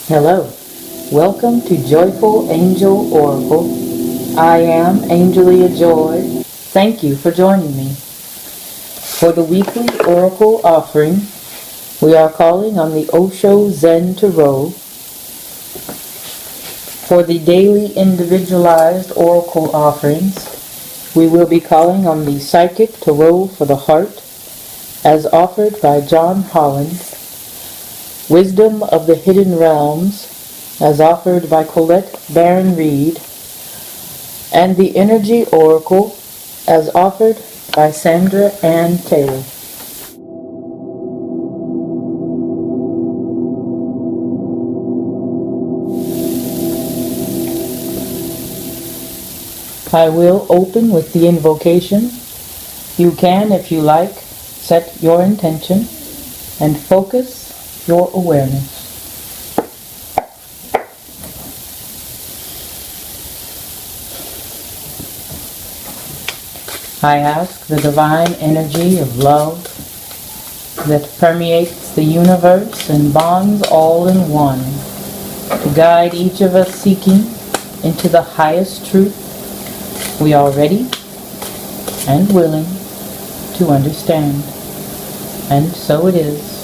Hello, welcome to Joyful Angel Oracle. I am InJoy. Thank you for joining me. For the weekly Oracle offering, we are calling on the Osho Zen Tarot. For the daily Individualized Oracle offerings, we will be calling on the Psychic Tarot for the Heart, as offered by Holland. Wisdom of the Hidden Realms, as offered by Colette Baron-Reid, and the Energy Oracle, as offered by Sandra and Taylor. I will open with the invocation. You can, if you like, set your intention and focus your awareness. I ask the divine energy of love that permeates the universe and bonds all in one to guide each of us seeking into the highest truth we are ready and willing to understand. And so it is.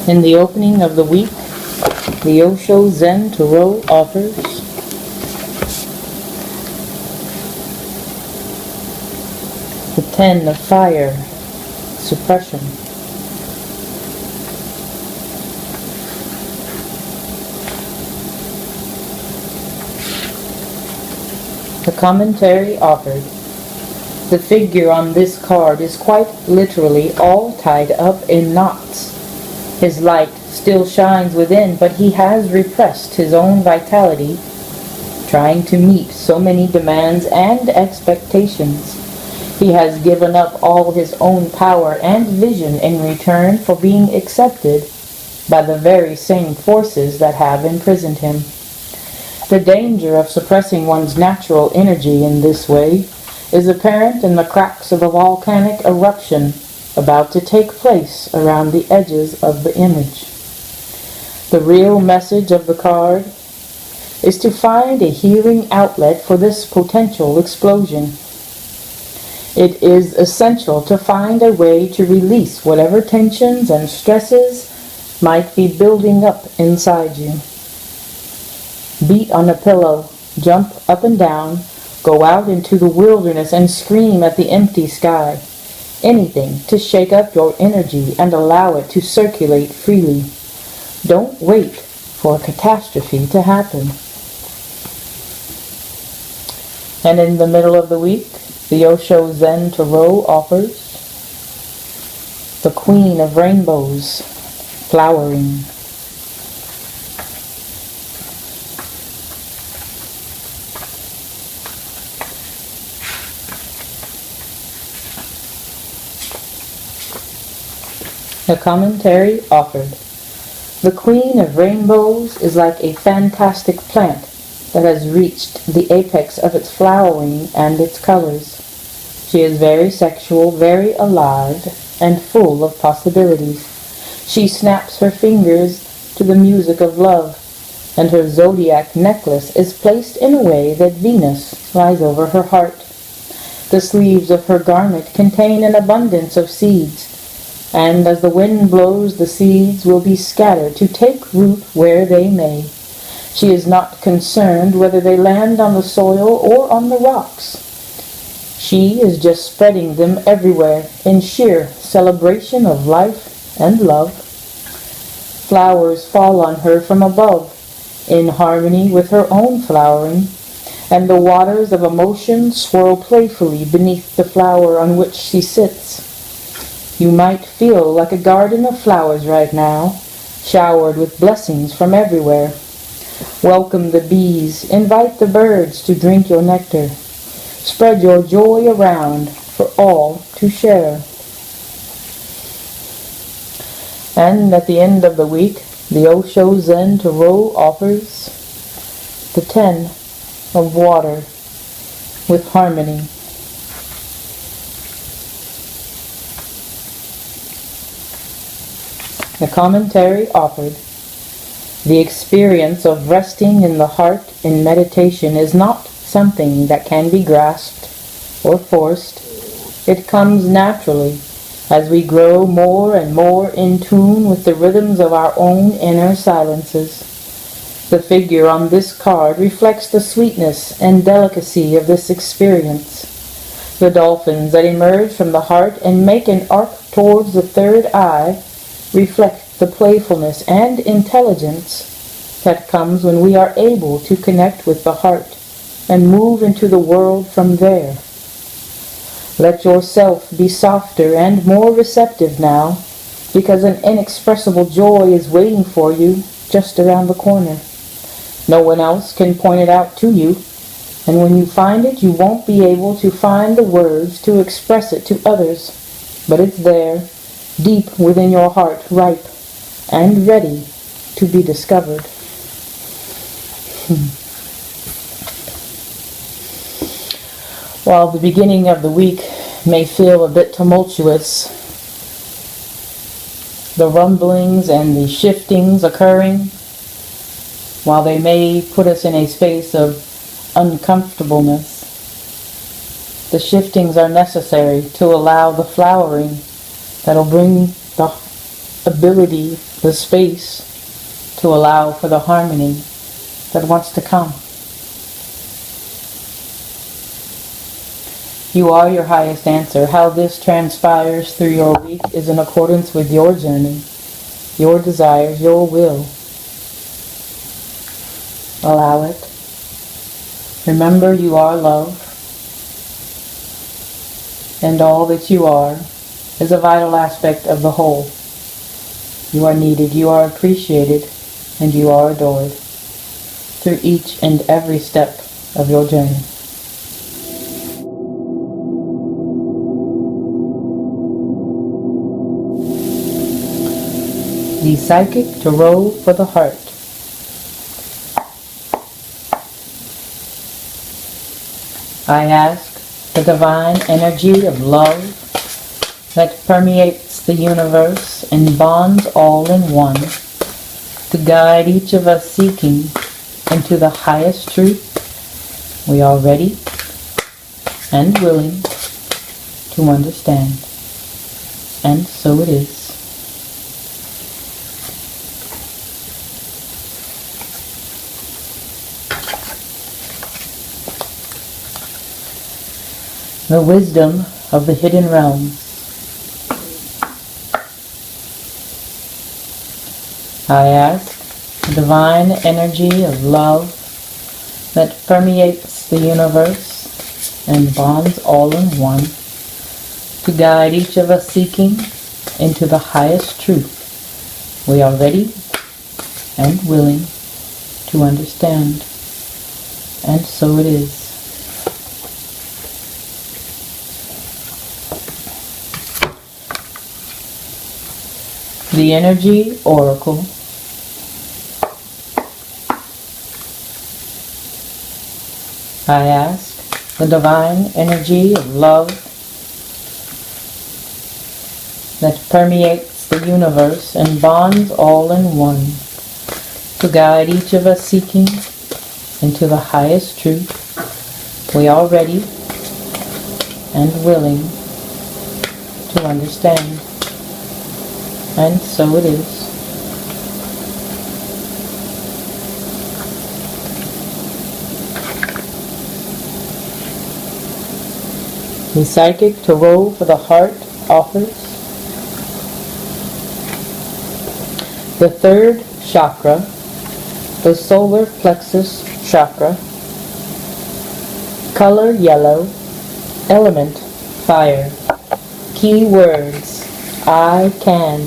In the opening of the week, the Osho Zen Tarot offers the 10 of Fire, Suppression. The commentary offered. The figure on this card is quite literally all tied up in knots. His light still shines within, but he has repressed his own vitality, trying to meet so many demands and expectations. He has given up all his own power and vision in return for being accepted by the very same forces that have imprisoned him. The danger of suppressing one's natural energy in this way is apparent in the cracks of a volcanic eruption about to take place around the edges of the image. The real message of the card is to find a healing outlet for this potential explosion. It is essential to find a way to release whatever tensions and stresses might be building up inside you. Beat on a pillow, jump up and down, go out into the wilderness and scream at the empty sky. Anything to shake up your energy and allow it to circulate freely. Don't wait for a catastrophe to happen. And in the middle of the week, the Osho Zen Tarot offers the Queen of Rainbows, Flowering. A commentary offered. The Queen of Rainbows is like a fantastic plant that has reached the apex of its flowering and its colors. She is very sexual, very alive, and full of possibilities. She snaps her fingers to the music of love, and her zodiac necklace is placed in a way that Venus lies over her heart. The sleeves of her garment contain an abundance of seeds, and as the wind blows, the seeds will be scattered to take root where they may. She is not concerned whether they land on the soil or on the rocks. She is just spreading them everywhere in sheer celebration of life and love. Flowers fall on her from above, in harmony with her own flowering, and the waters of emotion swirl playfully beneath the flower on which she sits. You might feel like a garden of flowers right now, showered with blessings from everywhere. Welcome the bees, invite the birds to drink your nectar. Spread your joy around for all to share. And at the end of the week, the Osho Zen Tarot offers the 10 of water with harmony. The commentary offered: the experience of resting in the heart in meditation is not something that can be grasped or forced. It comes naturally as we grow more and more in tune with the rhythms of our own inner silences. The figure on this card reflects the sweetness and delicacy of this experience. The dolphins that emerge from the heart and make an arc towards the third eye reflect the playfulness and intelligence that comes when we are able to connect with the heart and move into the world from there. Let yourself be softer and more receptive now, because an inexpressible joy is waiting for you just around the corner. No one else can point it out to you, and when you find it, you won't be able to find the words to express it to others, but it's there, deep within your heart, ripe and ready to be discovered. While the beginning of the week may feel a bit tumultuous, the rumblings and the shiftings occurring, while they may put us in a space of uncomfortableness, the shiftings are necessary to allow the flowering that'll bring the ability, the space, to allow for the harmony that wants to come. You are your highest answer. How this transpires through your week is in accordance with your journey, your desires, your will. Allow it. Remember, you are love, and all that you are is a vital aspect of the whole. You are needed, you are appreciated, and you are adored through each and every step of your journey. The Psychic Tarot for the Heart. I ask the divine energy of love that permeates the universe and bonds all in one to guide each of us seeking into the highest truth. We are ready and willing to understand. And so it is. The wisdom of the hidden realms. I ask the divine energy of love that permeates the universe and bonds all in one to guide each of us seeking into the highest truth. We are ready and willing to understand. And so it is. The Energy Oracle. I ask the divine energy of love that permeates the universe and bonds all in one to guide each of us seeking into the highest truth. We are ready and willing to understand. And so it is. The Psychic Tarot for the Heart offers the third chakra, the solar plexus chakra, color yellow, element fire, key words, I can.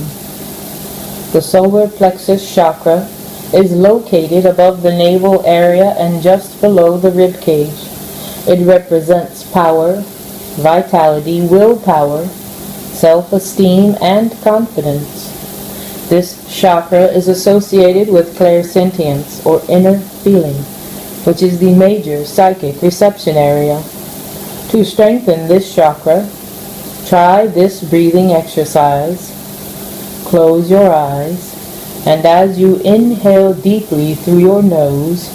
The solar plexus chakra is located above the navel area and just below the rib cage. It represents power, vitality, willpower, self-esteem, and confidence. This chakra is associated with clairsentience, or inner feeling, which is the major psychic reception area. To strengthen this chakra, try this breathing exercise. Close your eyes, and as you inhale deeply through your nose,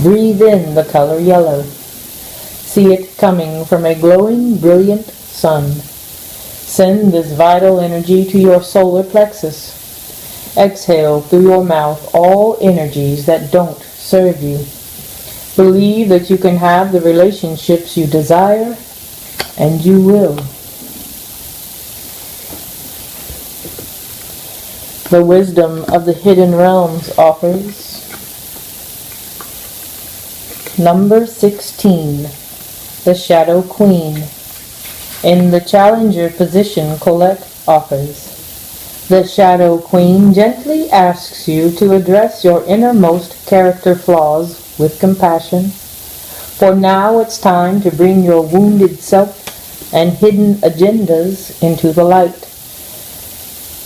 breathe in the color yellow. See it coming from a glowing, brilliant sun. Send this vital energy to your solar plexus. Exhale through your mouth all energies that don't serve you. Believe that you can have the relationships you desire, and you will. The wisdom of the hidden realms offers number 16, the Shadow Queen. In the challenger position, Colette offers, the Shadow Queen gently asks you to address your innermost character flaws with compassion. For now it's time to bring your wounded self and hidden agendas into the light.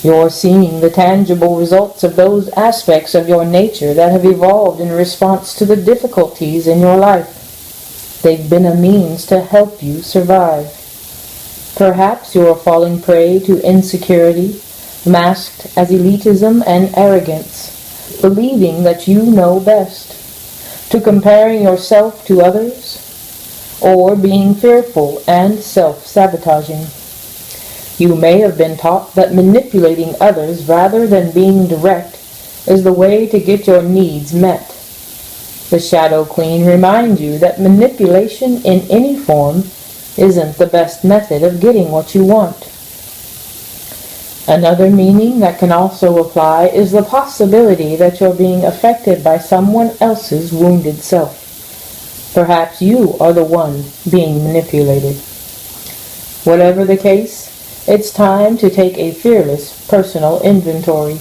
You're seeing the tangible results of those aspects of your nature that have evolved in response to the difficulties in your life. They've been a means to help you survive. Perhaps you are falling prey to insecurity, masked as elitism and arrogance, believing that you know best, to comparing yourself to others, or being fearful and self-sabotaging. You may have been taught that manipulating others rather than being direct is the way to get your needs met. The Shadow Queen reminds you that manipulation in any form isn't the best method of getting what you want. Another meaning that can also apply is the possibility that you're being affected by someone else's wounded self. Perhaps you are the one being manipulated. Whatever the case, it's time to take a fearless personal inventory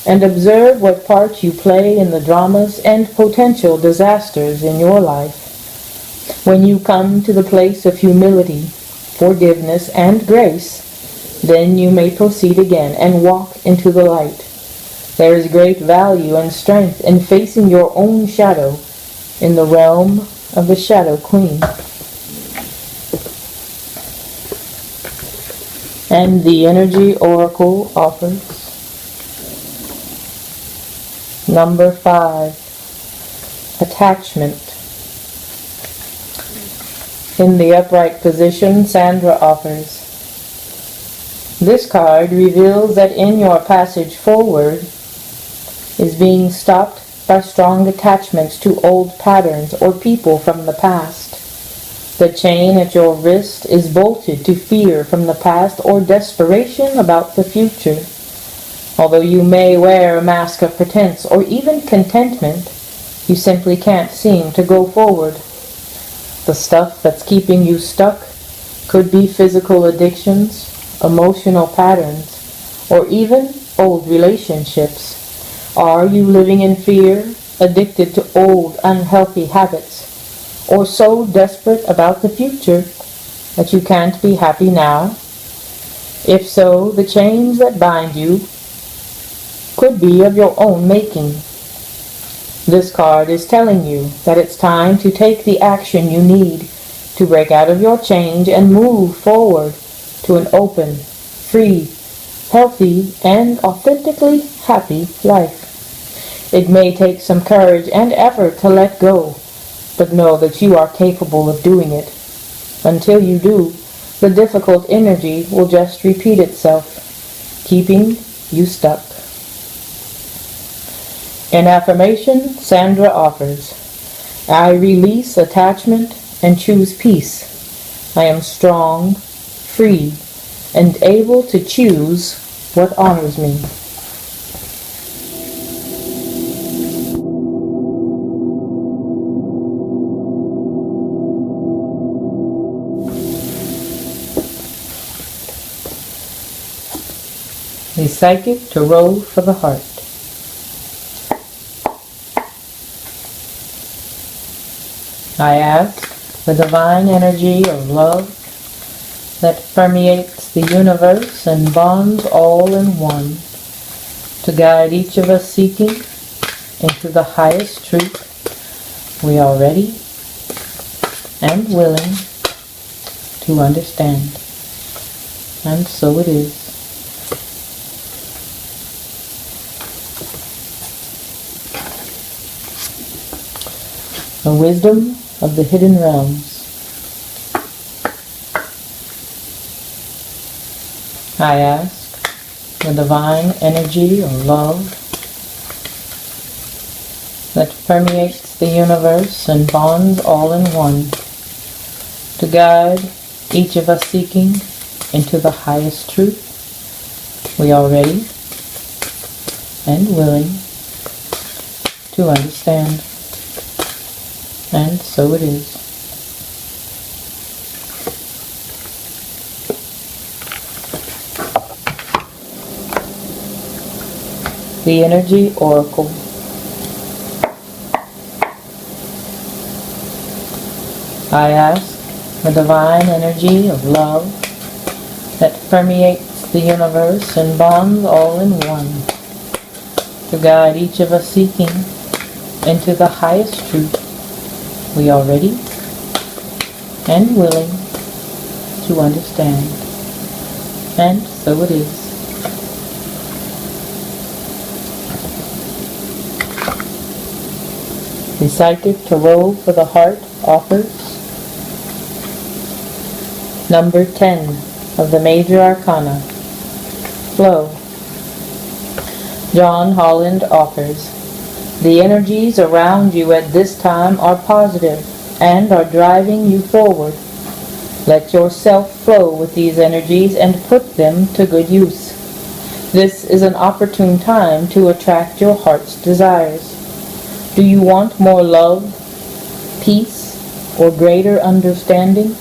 and observe what part you play in the dramas and potential disasters in your life. When you come to the place of humility, forgiveness, and grace, then you may proceed again and walk into the light. There is great value and strength in facing your own shadow in the realm of the Shadow Queen. And the Energy Oracle offers number 5, Attachment. In the upright position, Sandra offers, this card reveals that in your passage forward is being stopped by strong attachments to old patterns or people from the past. The chain at your wrist is bolted to fear from the past or desperation about the future. Although you may wear a mask of pretense or even contentment, you simply can't seem to go forward. The stuff that's keeping you stuck could be physical addictions, emotional patterns, or even old relationships. Are you living in fear, addicted to old unhealthy habits, or so desperate about the future that you can't be happy now? If so, the chains that bind you could be of your own making. This card is telling you that it's time to take the action you need to break out of your chains and move forward to an open, free, healthy, and authentically happy life. It may take some courage and effort to let go, but know that you are capable of doing it. Until you do, the difficult energy will just repeat itself, keeping you stuck. In affirmation, Sandra offers, I release attachment and choose peace. I am strong, free, and able to choose what honors me. A Psychic Tarot for the Heart. I ask the divine energy of love that permeates the universe and bonds all in one to guide each of us seeking into the highest truth. We are ready and willing to understand. And so it is. The wisdom of the hidden realms. I ask the divine energy of love that permeates the universe and bonds all in one to guide each of us seeking into the highest truth. We are ready and willing to understand. And so it is. The Energy Oracle. I ask the divine energy of love that permeates the universe and bonds all in one to guide each of us seeking into the highest truth. We are ready and willing to understand. And so it is. The Psychic Tarot for the Heart offers number 10 of the Major Arcana, Flow. John Holland offers, the energies around you at this time are positive and are driving you forward. Let yourself flow with these energies and put them to good use. This is an opportune time to attract your heart's desires. Do you want more love, peace, or greater understanding?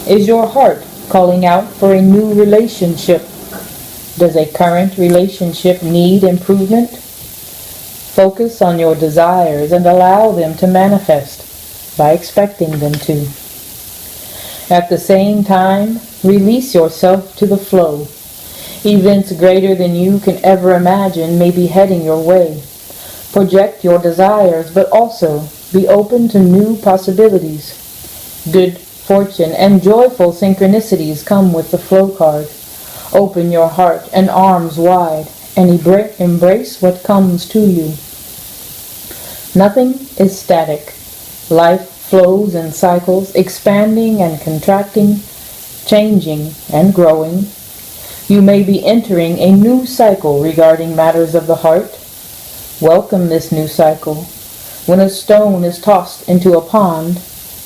Is your heart calling out for a new relationship? Does a current relationship need improvement? Focus on your desires and allow them to manifest by expecting them to. At the same time, release yourself to the flow. Events greater than you can ever imagine may be heading your way. Project your desires, but also be open to new possibilities. Good fortune and joyful synchronicities come with the flow card. Open your heart and arms wide and embrace what comes to you. Nothing is static. Life flows in cycles, expanding and contracting, changing and growing. You may be entering a new cycle regarding matters of the heart. Welcome this new cycle. When a stone is tossed into a pond,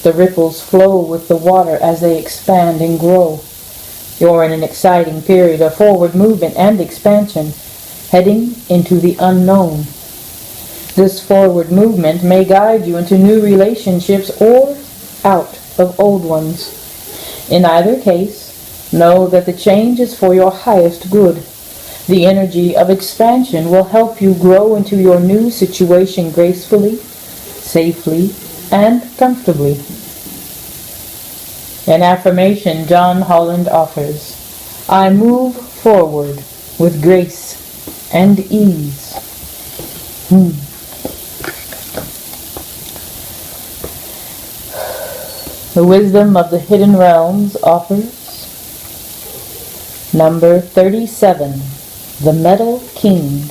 the ripples flow with the water as they expand and grow. You're in an exciting period of forward movement and expansion, heading into the unknown. This forward movement may guide you into new relationships or out of old ones. In either case, know that the change is for your highest good. The energy of expansion will help you grow into your new situation gracefully, safely, and comfortably. An affirmation John Holland offers, I move forward with grace and ease. The Wisdom of the Hidden Realms offers number 37, the Metal King.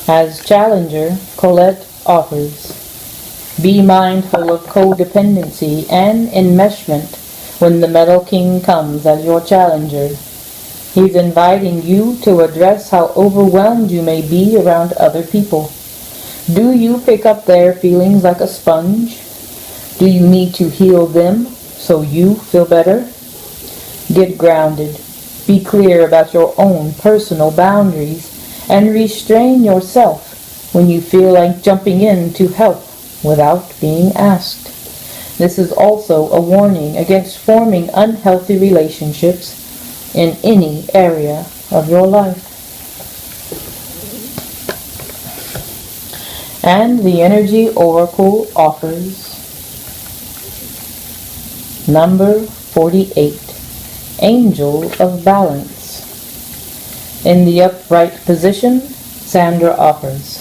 As challenger, Colette offers, be mindful of codependency and enmeshment when the Metal King comes as your challenger. He's inviting you to address how overwhelmed you may be around other people. Do you pick up their feelings like a sponge? Do you need to heal them so you feel better? Get grounded. Be clear about your own personal boundaries and restrain yourself when you feel like jumping in to help without being asked. This is also a warning against forming unhealthy relationships in any area of your life. And the Energy Oracle offers number 48, Angel of Balance. In the upright position, Sandra offers.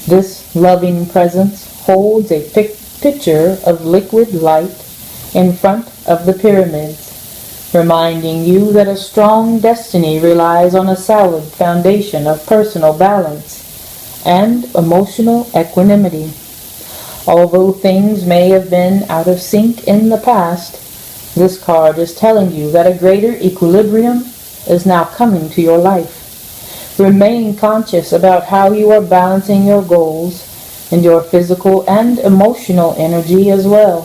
This loving presence holds a pitcher of liquid light in front of the pyramids, reminding you that a strong destiny relies on a solid foundation of personal balance and emotional equanimity. Although things may have been out of sync in the past, this card is telling you that a greater equilibrium is now coming to your life. Remain conscious about how you are balancing your goals and your physical and emotional energy as well.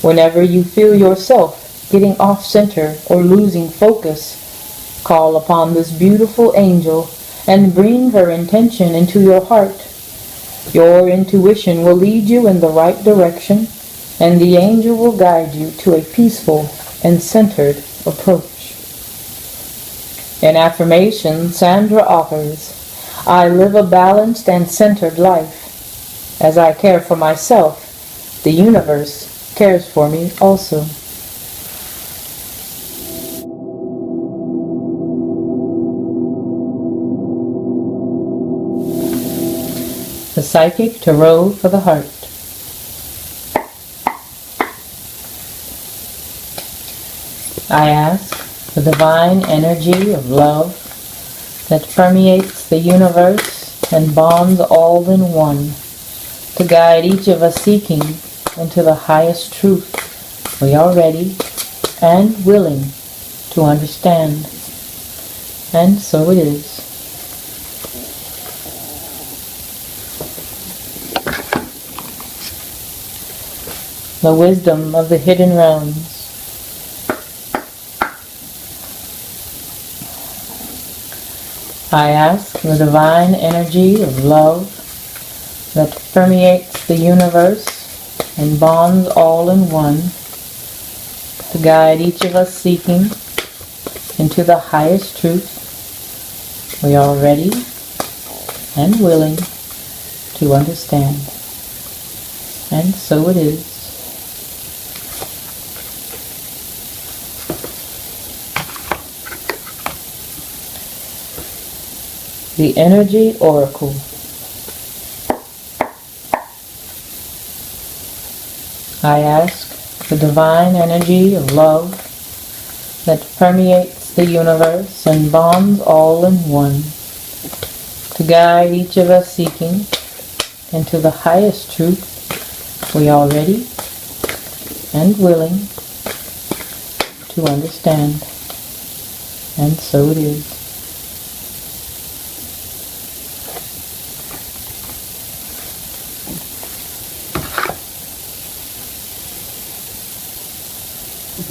Whenever you feel yourself getting off center or losing focus, call upon this beautiful angel and bring her intention into your heart. Your intuition will lead you in the right direction, and the angel will guide you to a peaceful and centered approach. In affirmation, Sandra offers, I live a balanced and centered life. As I care for myself, the universe cares for me also. The Psychic Tarot for the Heart. I ask the divine energy of love that permeates the universe and bonds all in one to guide each of us seeking into the highest truth we are ready and willing to understand. And so it is. The wisdom of the hidden realms. I ask the divine energy of love that permeates the universe and bonds all in one to guide each of us seeking into the highest truth we are ready and willing to understand. And so it is. The Energy Oracle. I ask the divine energy of love that permeates the universe and bonds all in one to guide each of us seeking into the highest truth we are ready and willing to understand. And so it is.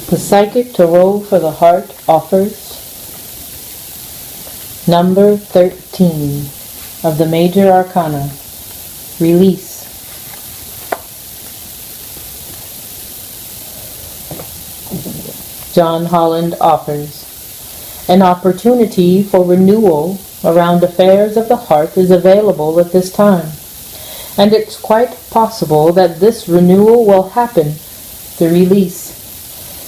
The Psychic Tarot for the Heart offers number 13 of the Major Arcana, Release. John Holland offers, an opportunity for renewal around affairs of the heart is available at this time, and it's quite possible that this renewal will happen, the release.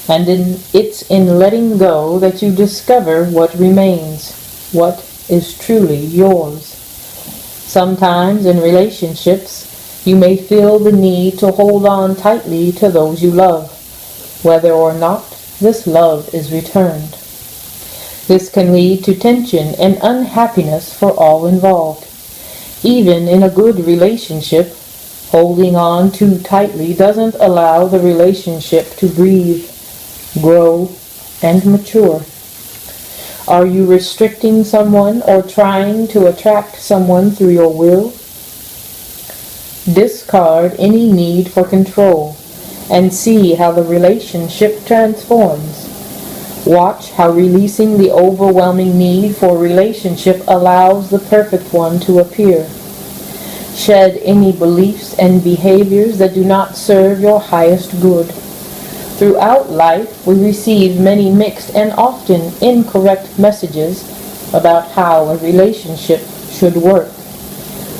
And it's in letting go that you discover what remains, what is truly yours. Sometimes in relationships, you may feel the need to hold on tightly to those you love, whether or not this love is returned. This can lead to tension and unhappiness for all involved. Even in a good relationship, holding on too tightly doesn't allow the relationship to breathe, grow, and mature. Are you restricting someone or trying to attract someone through your will? Discard any need for control and see how the relationship transforms. Watch how releasing the overwhelming need for relationship allows the perfect one to appear. Shed any beliefs and behaviors that do not serve your highest good. Throughout life, we receive many mixed and often incorrect messages about how a relationship should work.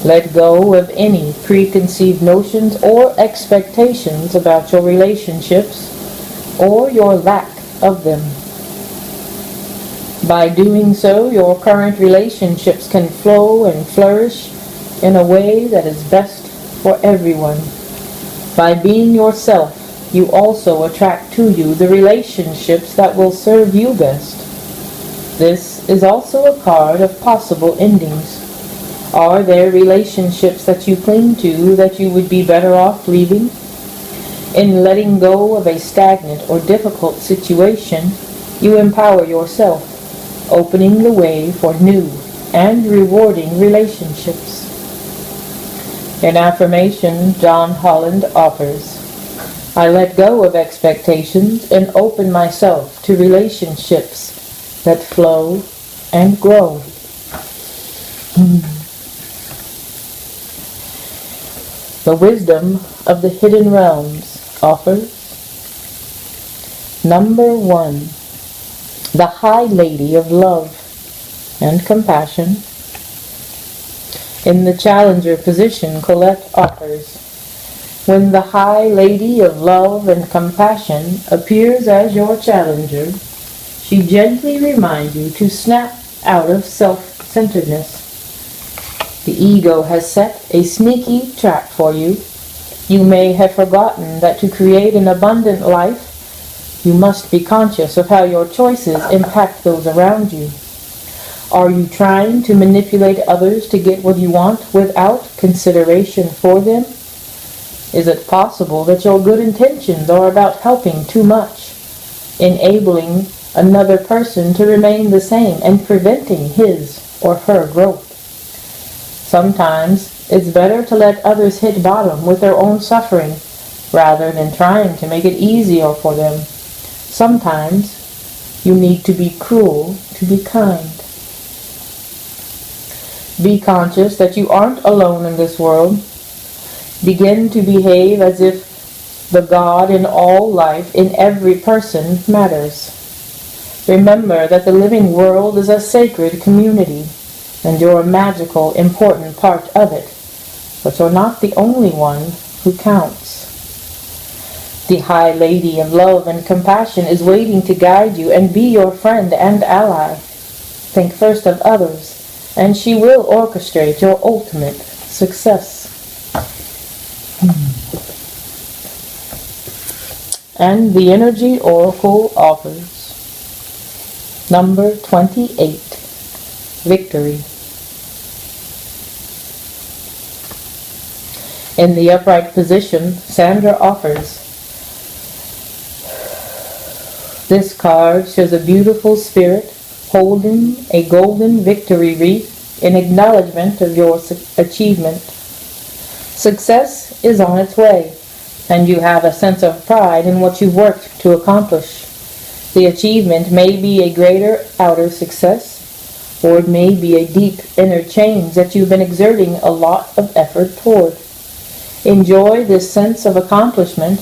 Let go of any preconceived notions or expectations about your relationships or your lack of them. By doing so, your current relationships can flow and flourish in a way that is best for everyone. By being yourself, you also attract to you the relationships that will serve you best. This is also a card of possible endings. Are there relationships that you cling to that you would be better off leaving? In letting go of a stagnant or difficult situation, you empower yourself, opening the way for new and rewarding relationships. In affirmation, John Holland offers, I let go of expectations and open myself to relationships that flow and grow. The wisdom of the hidden realms offers, number 1, the High Lady of Love and Compassion. In the Challenger position, Colette offers, when the High Lady of Love and Compassion appears as your challenger, she gently reminds you to snap out of self-centeredness. The ego has set a sneaky trap for you. You may have forgotten that to create an abundant life, you must be conscious of how your choices impact those around you. Are you trying to manipulate others to get what you want without consideration for them? Is it possible that your good intentions are about helping too much, enabling another person to remain the same and preventing his or her growth? Sometimes it's better to let others hit bottom with their own suffering rather than trying to make it easier for them. Sometimes you need to be cruel to be kind. Be conscious that you aren't alone in this world. Begin to behave as if the God in all life, in every person, matters. Remember that the living world is a sacred community, and you're a magical, important part of it, but you're not the only one who counts. The High Lady of Love and Compassion is waiting to guide you and be your friend and ally. Think first of others, and she will orchestrate your ultimate success. And the Energy Oracle offers, number 28, Victory. In the upright position, Sandra offers, this card shows a beautiful spirit holding a golden victory wreath in acknowledgement of your achievement. Success is on its way, and you have a sense of pride in what you've worked to accomplish. The achievement may be a greater outer success, or it may be a deep inner change that you've been exerting a lot of effort toward. Enjoy this sense of accomplishment,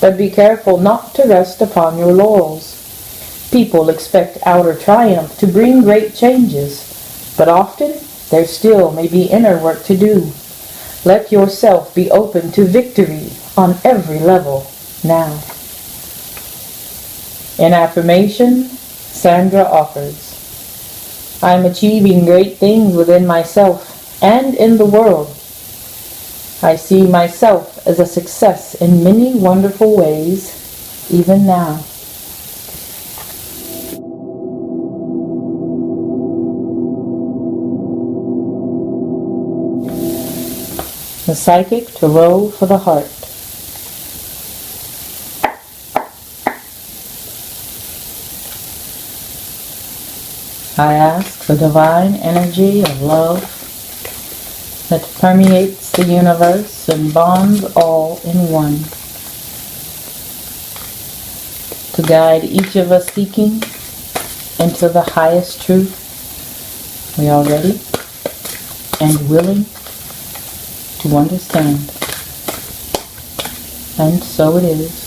but be careful not to rest upon your laurels. People expect outer triumph to bring great changes, but often there still may be inner work to do. Let yourself be open to victory on every level now. In affirmation, Sandra offers, I am achieving great things within myself and in the world. I see myself as a success in many wonderful ways, even now. The Psychic Tarot for the Heart. I ask for divine energy of love that permeates the universe and bonds all in one, to guide each of us seeking into the highest truth we are ready and willing to understand. And so it is.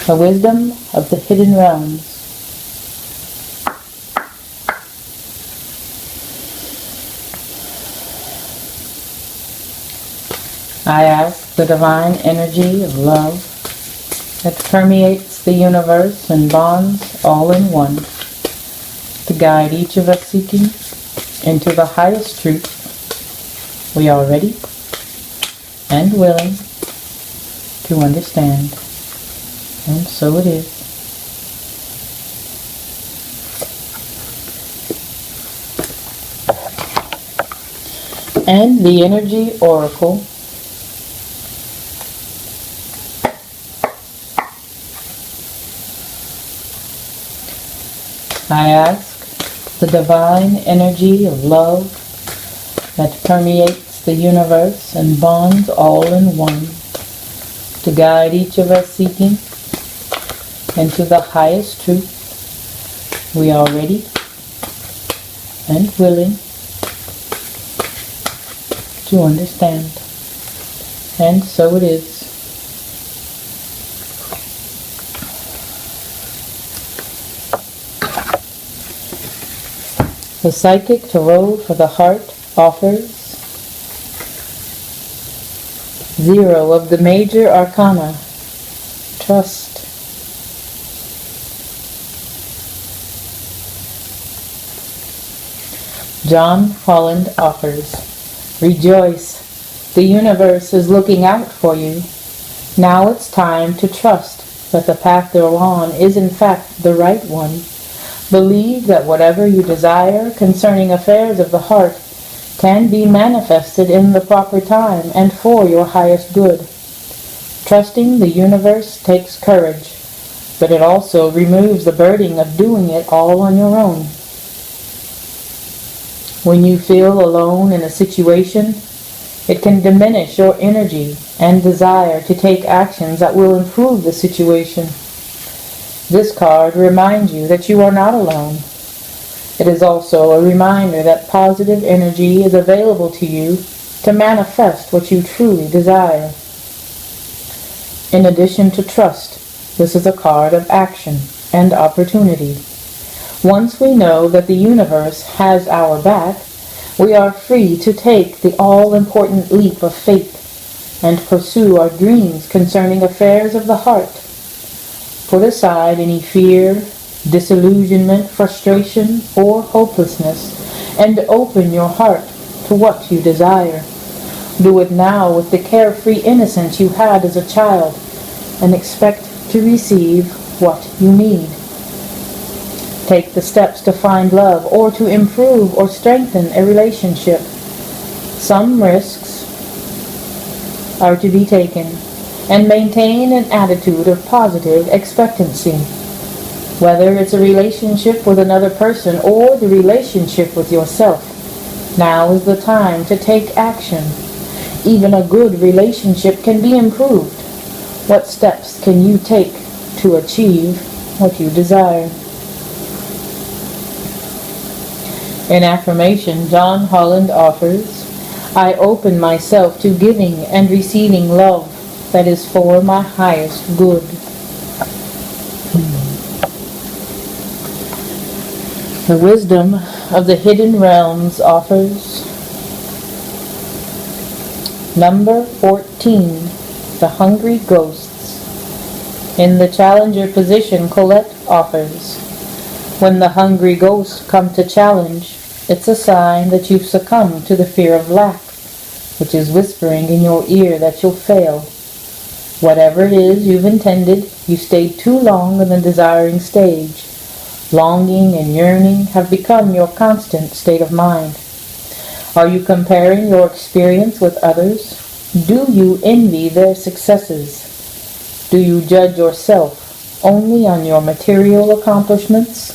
The wisdom of the hidden realms. I ask the divine energy of love that permeates the universe and bonds all in one to guide each of us seeking into the highest truth we are ready and willing to understand. And so it is. And the energy oracle I ask the divine energy of love that permeates the universe and bonds all in one to guide each of us seeking into the highest truth we are ready and willing to understand. And so it is. The Psychic Tarot for the Heart offers 0 of the major arcana, trust. John Holland offers, rejoice, the universe is looking out for you. Now it's time to trust that the path they're on is in fact the right one. Believe that whatever you desire concerning affairs of the heart can be manifested in the proper time and for your highest good. Trusting the universe takes courage, but it also removes the burden of doing it all on your own. When you feel alone in a situation, it can diminish your energy and desire to take actions that will improve the situation. This card reminds you that you are not alone. It is also a reminder that positive energy is available to you to manifest what you truly desire. In addition to trust, this is a card of action and opportunity. Once we know that the universe has our back, we are free to take the all-important leap of faith and pursue our dreams concerning affairs of the heart. Put aside any fear, disillusionment, frustration, or hopelessness, and open your heart to what you desire. Do it now with the carefree innocence you had as a child, and expect to receive what you need. Take the steps to find love or to improve or strengthen a relationship. Some risks are to be taken, and maintain an attitude of positive expectancy. Whether it's a relationship with another person or the relationship with yourself, now is the time to take action. Even a good relationship can be improved. What steps can you take to achieve what you desire? In affirmation, John Holland offers, I open myself to giving and receiving love that is for my highest good. The wisdom of the hidden realms offers number 14, the hungry ghosts. In the challenger position, Colette offers, when the hungry ghosts come to challenge, it's a sign that you've succumbed to the fear of lack, which is whispering in your ear that you'll fail. Whatever it is you've intended, you stayed too long in the desiring stage. Longing and yearning have become your constant state of mind. Are you comparing your experience with others? Do you envy their successes? Do you judge yourself only on your material accomplishments?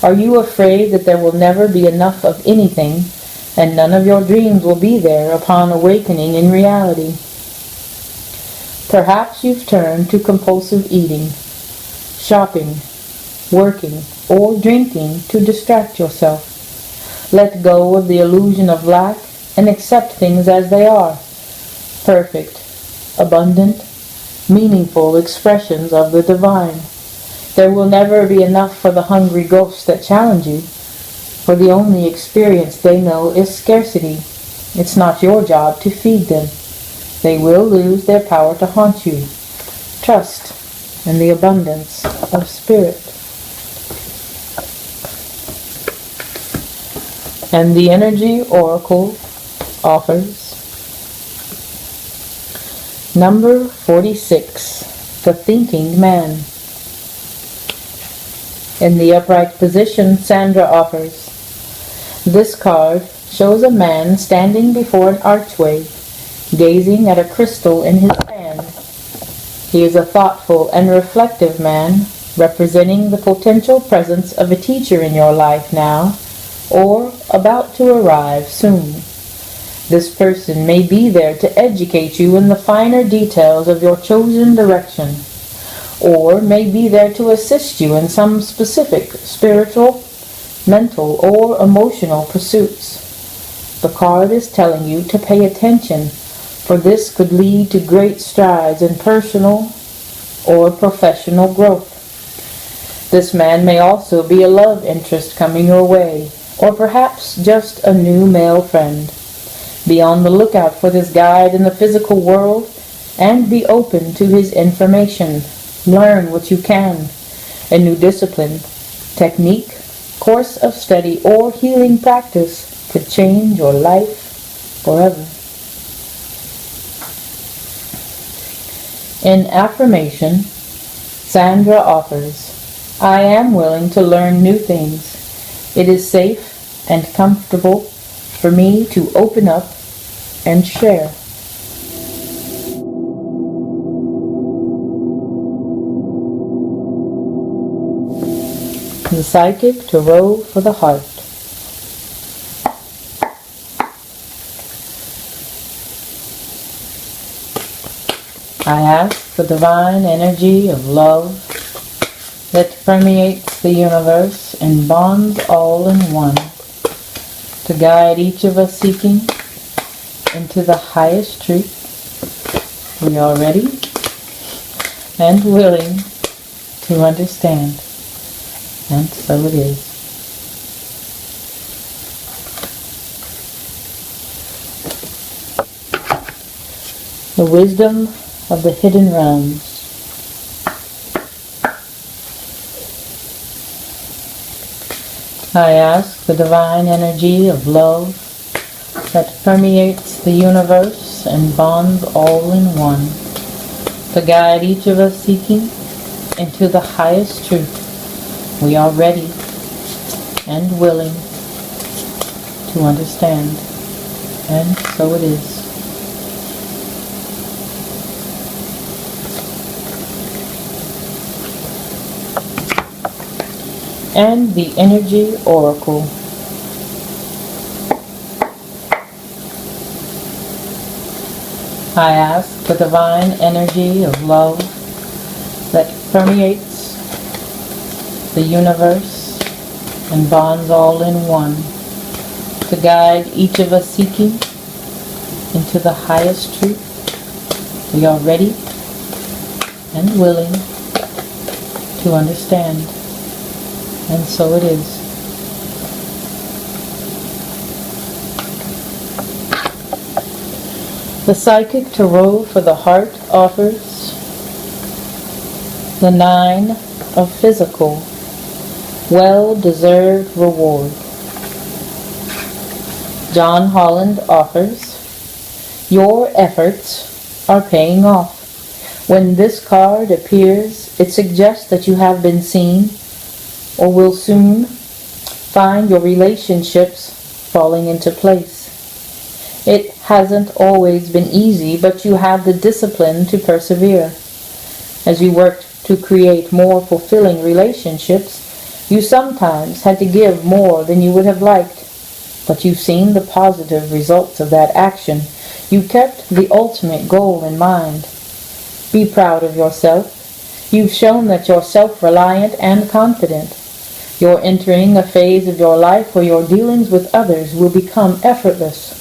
Are you afraid that there will never be enough of anything, and none of your dreams will be there upon awakening in reality? Perhaps you've turned to compulsive eating, shopping, working, or drinking to distract yourself. Let go of the illusion of lack and accept things as they are. Perfect, abundant, meaningful expressions of the divine. There will never be enough for the hungry ghosts that challenge you, for the only experience they know is scarcity. It's not your job to feed them. They will lose their power to haunt you. Trust in the abundance of spirit. And the energy oracle offers number 46, the thinking man. In the upright position, Sandra offers, this card shows a man standing before an archway, gazing at a crystal in his hand. He is a thoughtful and reflective man, representing the potential presence of a teacher in your life now, or about to arrive soon. This person may be there to educate you in the finer details of your chosen direction, or may be there to assist you in some specific spiritual, mental, or emotional pursuits. The card is telling you to pay attention, for this could lead to great strides in personal or professional growth. This man may also be a love interest coming your way, or perhaps just a new male friend. Be on the lookout for this guide in the physical world and be open to his information. Learn what you can. A new discipline, technique, course of study, or healing practice could change your life forever. In affirmation, Sandra offers, I am willing to learn new things. It is safe and comfortable for me to open up and share. The Psychic Tarot for the Heart. I ask for divine energy of love that permeates the universe and bonds all in one, to guide each of us seeking into the highest truth. We are ready and willing to understand, and so it is. The wisdom of the hidden realms. I ask the divine energy of love that permeates the universe and bonds all in one, to guide each of us seeking into the highest truth. We are ready and willing to understand, and so it is. And the Energy Oracle. I ask the divine energy of love that permeates the universe and bonds all in one, to guide each of us seeking into the highest truth. We are ready and willing to understand, and so it is. The Psychic Tarot for the Heart offers the 9 of Physical, well-deserved reward. John Holland offers, your efforts are paying off. When this card appears, it suggests that you have been seen or will soon find your relationships falling into place. It hasn't always been easy, but you have the discipline to persevere. As you worked to create more fulfilling relationships, you sometimes had to give more than you would have liked, but you've seen the positive results of that action. You kept the ultimate goal in mind. Be proud of yourself. You've shown that you're self-reliant and confident. You're entering a phase of your life where your dealings with others will become effortless.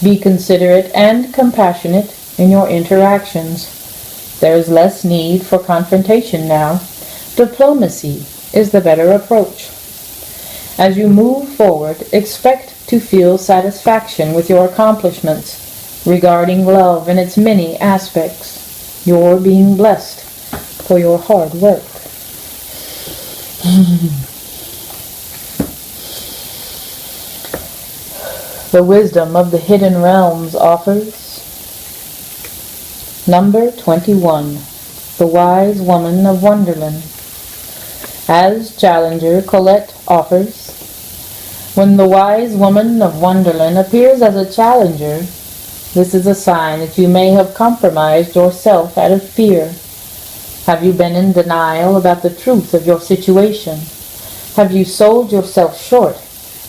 Be considerate and compassionate in your interactions. There is less need for confrontation now. Diplomacy is the better approach. As you move forward, expect to feel satisfaction with your accomplishments. regarding love in its many aspects. You're being blessed for your hard work. The wisdom of the hidden realms offers number 21, the wise woman of Wonderland. As challenger, Colette offers, when the wise woman of Wonderland appears as a challenger, this is a sign that you may have compromised yourself out of fear. Have you been in denial about the truth of your situation? Have you sold yourself short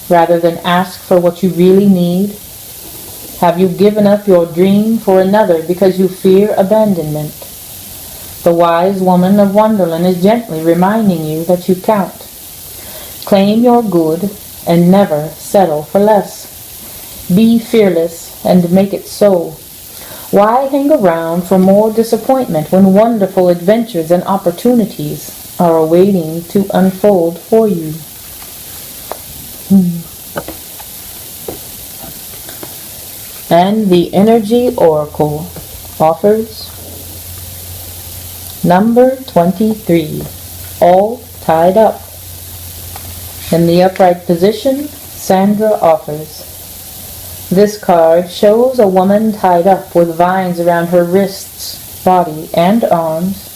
rather than ask for what you really need? Have you given up your dream for another because you fear abandonment? The wise woman of Wonderland is gently reminding you that you count. Claim your good and never settle for less. Be fearless and make it so. Why hang around for more disappointment when wonderful adventures and opportunities are awaiting to unfold for you? And the Energy Oracle offers number 23, all tied up. In the upright position, Sandra offers, this card shows a woman tied up with vines around her wrists, body, and arms.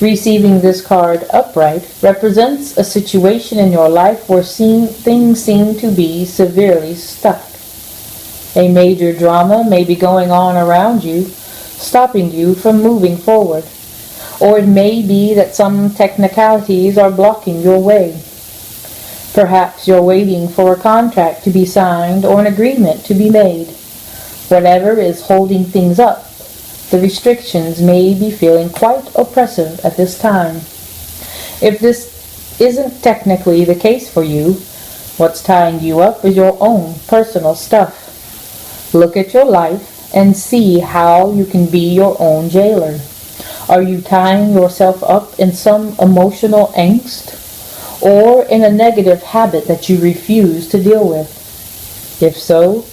Receiving this card upright represents a situation in your life where things seem to be severely stuck. A major drama may be going on around you, stopping you from moving forward. Or it may be that some technicalities are blocking your way. Perhaps you're waiting for a contract to be signed or an agreement to be made. Whatever is holding things up, the restrictions may be feeling quite oppressive at this time. If this isn't technically the case for you, what's tying you up is your own personal stuff. Look at your life and see how you can be your own jailer. Are you tying yourself up in some emotional angst or in a negative habit that you refuse to deal with? If so,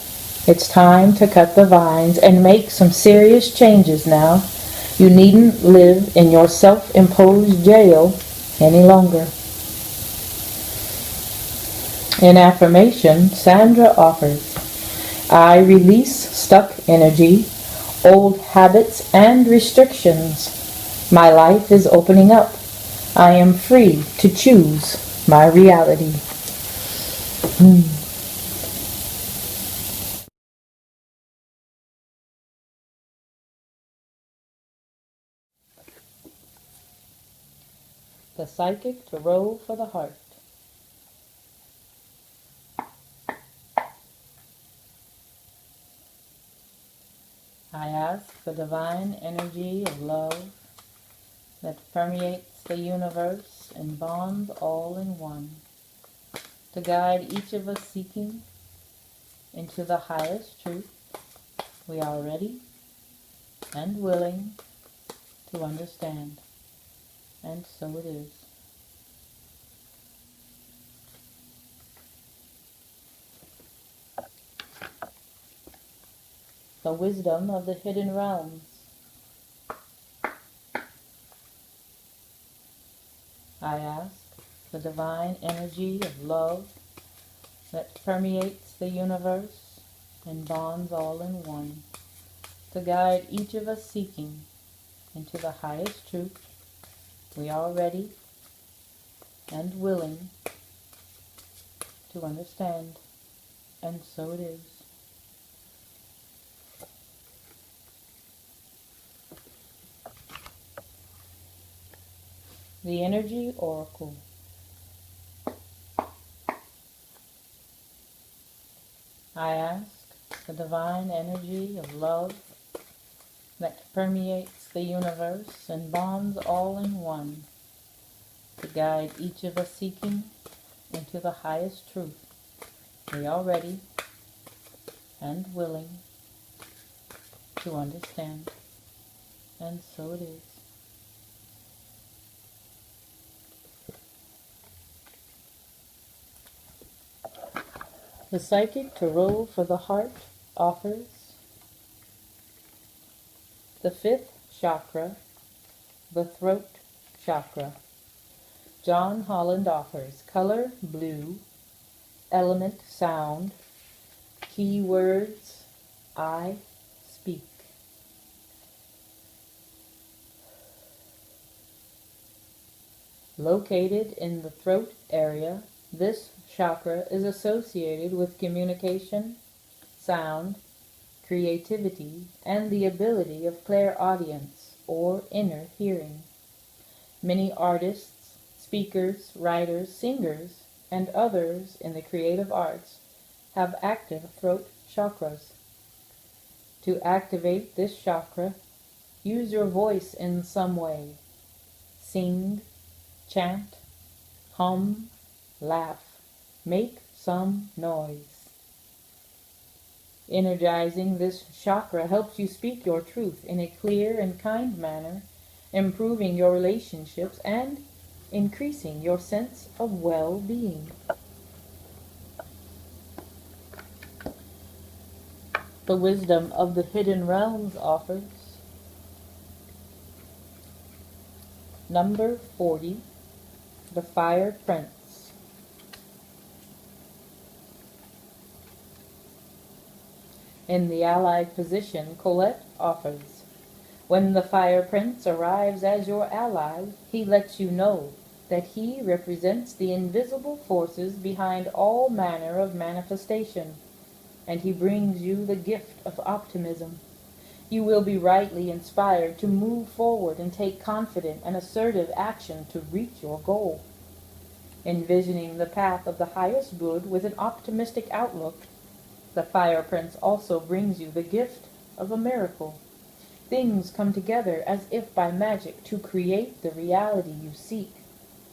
it's time to cut the vines and make some serious changes now. You needn't live in your self-imposed jail any longer. In affirmation, Sandra offers, I release stuck energy, old habits, and restrictions. My life is opening up. I am free to choose my reality. The Psychic Tarot for the Heart. I ask the divine energy of love that permeates the universe and bonds all in one, to guide each of us seeking into the highest truth. We are ready and willing to understand, and so it is. The wisdom of the hidden realms. I ask the divine energy of love that permeates the universe and bonds all in one, to guide each of us seeking into the highest truth. We are ready and willing to understand, and so it is. The Energy Oracle. I ask the divine energy of love that permeates the universe and bonds all in one, to guide each of us seeking into the highest truth. We are ready and willing to understand, and so it is. The Psychic Tarot for the Heart offers The fifth chakra, the throat chakra. John Holland offers color blue, element sound, keywords I speak. Located in the throat area, this chakra is associated with communication, sound, creativity, and the ability of clairaudience or inner hearing. Many artists, speakers, writers, singers, and others in the creative arts have active throat chakras. To activate this chakra, use your voice in some way. Sing, chant, hum, laugh, make some noise. Energizing this chakra helps you speak your truth in a clear and kind manner, improving your relationships and increasing your sense of well-being. The Wisdom of the Hidden Realms offers number 40, the Fire Prince. In the allied position, Colette offers, when the Fire Prince arrives as your ally, he lets you know that he represents the invisible forces behind all manner of manifestation, and he brings you the gift of optimism. You will be rightly inspired to move forward and take confident and assertive action to reach your goal. Envisioning the path of the highest good with an optimistic outlook, the Fire Prince also brings you the gift of a miracle. Things come together as if by magic to create the reality you seek.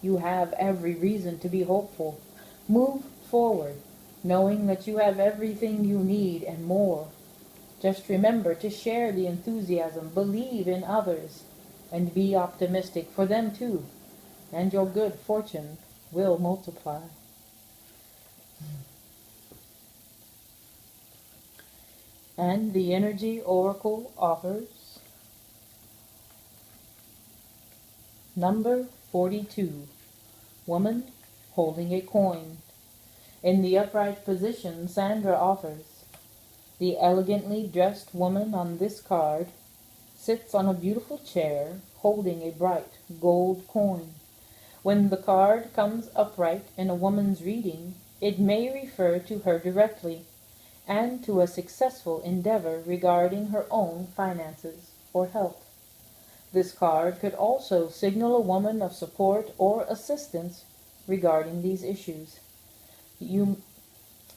You have every reason to be hopeful. Move forward, knowing that you have everything you need and more. Just remember to share the enthusiasm, believe in others, and be optimistic for them too, and your good fortune will multiply. And the Energy Oracle offers number 42, Woman Holding a Coin. In the upright position, Sandra offers, the elegantly dressed woman on this card sits on a beautiful chair holding a bright gold coin. When the card comes upright in a woman's reading, it may refer to her directly and to a successful endeavor regarding her own finances or health. This card could also signal a woman of support or assistance regarding these issues.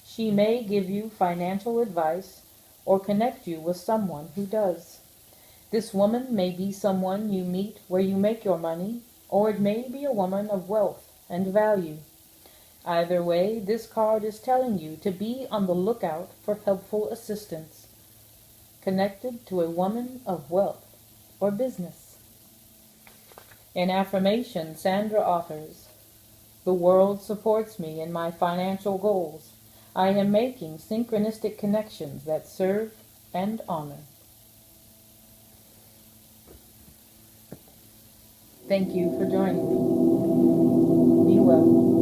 She may give you financial advice or connect you with someone who does. This woman may be someone you meet where you make your money, or it may be a woman of wealth and value. Either way, this card is telling you to be on the lookout for helpful assistance connected to a woman of wealth or business. In affirmation, Sandra offers, the world supports me in my financial goals. I am making synchronistic connections that serve and honor. Thank you for joining me. Be well.